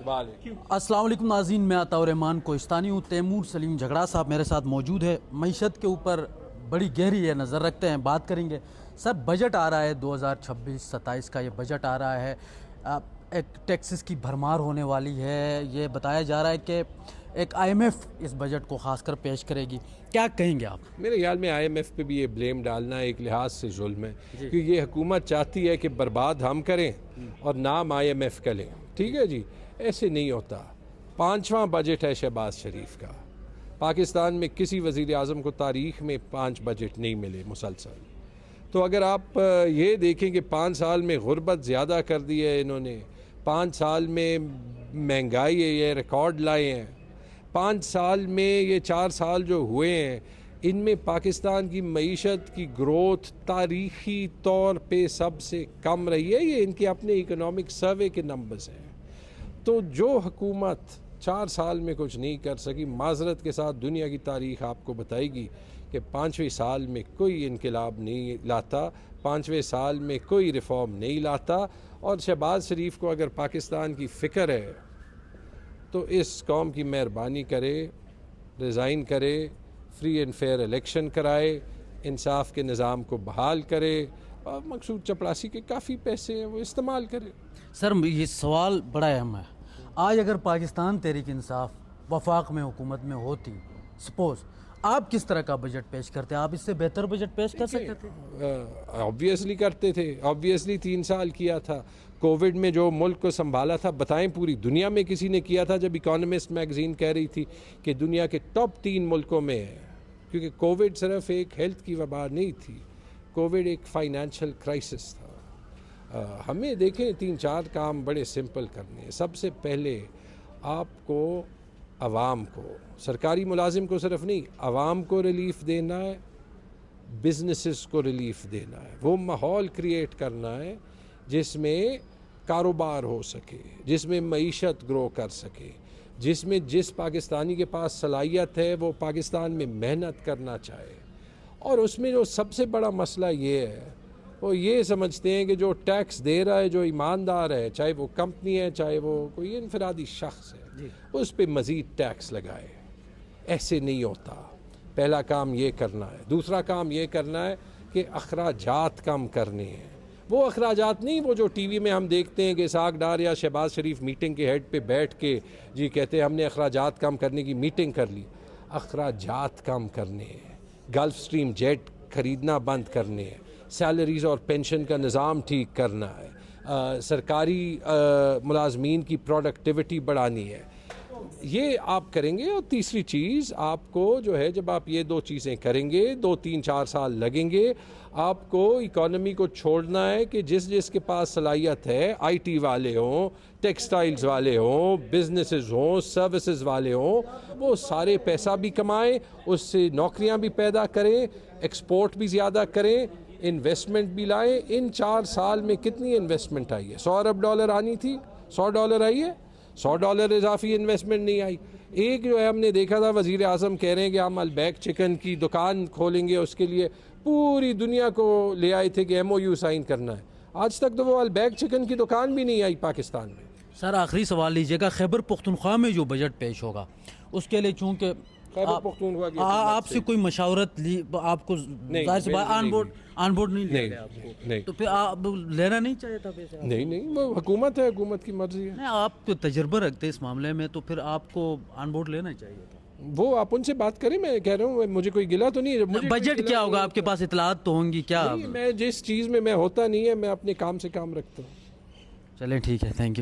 السلام علیکم ناظرین، میں عطاء الرحمان کوہستانی ہوں۔ تیمور سلیم جھگڑا صاحب میرے ساتھ موجود ہے، معیشت کے اوپر بڑی گہری ہے نظر رکھتے ہیں، بات کریں گے۔ سر، بجٹ آ رہا ہے 2026-27 کا، یہ بجٹ آ رہا ہے، ایک ٹیکسز کی بھرمار ہونے والی ہے، یہ بتایا جا رہا ہے کہ ایک آئی ایم ایف اس بجٹ کو خاص کر پیش کرے گی، کیا کہیں گے آپ؟ میرے خیال میں آئی ایم ایف پہ بھی یہ بلیم ڈالنا ایک لحاظ سے ظلم ہے، کیونکہ یہ حکومت چاہتی ہے کہ برباد ہم کریں اور نام آئی ایم ایف کا لیں۔ ٹھیک ہے جی، ایسے نہیں ہوتا۔ 5واں بجٹ ہے شہباز شریف کا۔ پاکستان میں کسی وزیر اعظم کو تاریخ میں 5 بجٹ نہیں ملے مسلسل۔ تو اگر آپ یہ دیکھیں کہ 5 سال میں غربت زیادہ کر دی ہے انہوں نے، 5 سال میں مہنگائی ہے، یہ ریکارڈ لائے ہیں، 5 سال میں یہ 4 سال جو ہوئے ہیں ان میں پاکستان کی معیشت کی گروتھ تاریخی طور پہ سب سے کم رہی ہے۔ یہ ان کے اپنے اکنامک سروے کے نمبرز ہیں۔ تو جو حکومت 4 سال میں کچھ نہیں کر سکی، معذرت کے ساتھ دنیا کی تاریخ آپ کو بتائے گی کہ 5ویں سال میں کوئی انقلاب نہیں لاتا، 5ویں سال میں کوئی ریفارم نہیں لاتا۔ اور شہباز شریف کو اگر پاکستان کی فکر ہے تو اس قوم کی مہربانی کرے، ریزائن کرے، فری اینڈ فیئر الیکشن کرائے، انصاف کے نظام کو بحال کرے، اور مقصود چپڑاسی کے کافی پیسے ہیں وہ استعمال کرے۔ سر، یہ سوال بڑا اہم ہے۔ آج اگر پاکستان تحریک انصاف وفاق میں حکومت میں ہوتی، سپوز، آپ کس طرح کا بجٹ پیش کرتے؟ آپ اس سے بہتر بجٹ پیش کر سکتے تھے؟ آبویسلی کرتے تھے، آبویسلی 3 سال کیا تھا۔ کووڈ میں جو ملک کو سنبھالا تھا، بتائیں پوری دنیا میں کسی نے کیا تھا؟ جب اکانومسٹ میگزین کہہ رہی تھی کہ دنیا کے ٹاپ 3 ملکوں میں ہے، کیونکہ کووڈ صرف ایک ہیلتھ کی وبا نہیں تھی، کووڈ ایک فائنینشیل کرائسس تھا۔ ہمیں دیکھیں 3-4 کام بڑے سمپل کرنے ہیں۔ سب سے پہلے آپ کو عوام کو، سرکاری ملازم کو صرف نہیں، عوام کو ریلیف دینا ہے، بزنسز کو ریلیف دینا ہے، وہ ماحول کریٹ کرنا ہے جس میں کاروبار ہو سکے، جس میں معیشت گرو کر سکے، جس میں جس پاکستانی کے پاس صلاحیت ہے وہ پاکستان میں محنت کرنا چاہے۔ اور اس میں جو سب سے بڑا مسئلہ یہ ہے، وہ یہ سمجھتے ہیں کہ جو ٹیکس دے رہا ہے، جو ایماندار ہے، چاہے وہ کمپنی ہے، چاہے وہ کوئی انفرادی شخص ہے، اس پہ مزید ٹیکس لگائے۔ ایسے نہیں ہوتا۔ پہلا کام یہ کرنا ہے۔ دوسرا کام یہ کرنا ہے کہ اخراجات کم کرنے ہیں۔ وہ اخراجات نہیں وہ جو ٹی وی میں ہم دیکھتے ہیں کہ اسحاق ڈار یا شہباز شریف میٹنگ کے ہیڈ پہ بیٹھ کے جی کہتے ہیں ہم نے اخراجات کم کرنے کی میٹنگ کر لی۔ اخراجات کم کرنے ہیں، گلف سٹریم جیٹ خریدنا بند کرنے ہیں، سیلریز اور پینشن کا نظام ٹھیک کرنا ہے، سرکاری ملازمین کی پروڈکٹیوٹی بڑھانی ہے۔ یہ آپ کریں گے۔ اور تیسری چیز آپ کو جو ہے، جب آپ یہ 2 چیزیں کریں گے، 2-3-4 سال لگیں گے، آپ کو اکانومی کو چھوڑنا ہے کہ جس کے پاس صلاحیت ہے، آئی ٹی والے ہوں، ٹیکسٹائلز والے ہوں، بزنسز ہوں، سروسز والے ہوں، وہ سارے پیسہ بھی کمائیں، اس سے نوکریاں بھی پیدا کریں، ایکسپورٹ بھی زیادہ کریں، انویسٹمنٹ بھی لائیں۔ ان 4 سال میں کتنی انویسٹمنٹ آئی ہے؟ $100 ارب آنی تھی، $100 آئی ہے؟ $100 اضافی انویسٹمنٹ نہیں آئی۔ ایک جو ہے ہم نے دیکھا تھا وزیر اعظم کہہ رہے ہیں کہ ہم البیک چکن کی دکان کھولیں گے، اس کے لیے پوری دنیا کو لے آئے تھے کہ ایم او یو سائن کرنا ہے۔ آج تک تو وہ البیک چکن کی دکان بھی نہیں آئی پاکستان میں۔ سر، آخری سوال لیجیے گا، خیبر پختونخوا میں جو بجٹ پیش ہوگا اس کے لیے چونکہ آپ سے کوئی مشاورت لی، آپ کو ظاہر سی بات آن بورڈ نہیں لے آپ کو، تو پھر آپ لینا نہیں چاہیے تھا پیسے؟ نہیں، وہ حکومت ہے، حکومت کی مرضی ہے۔ نہیں، آپ تو تجربہ رکھتے اس معاملے میں، تو پھر آپ کو آن بورڈ لینا چاہیے تھا۔ وہ آپ ان سے بات کریں، میں کہہ رہا ہوں مجھے کوئی گلہ تو نہیں ہے۔ بجٹ کیا ہوگا؟ آپ کے پاس اطلاعات تو ہوں گی کیا؟ میں جس چیز میں ہوتا نہیں ہے، میں اپنے کام سے کام رکھتا ہوں۔ چلیں ٹھیک ہے، تھینک یو۔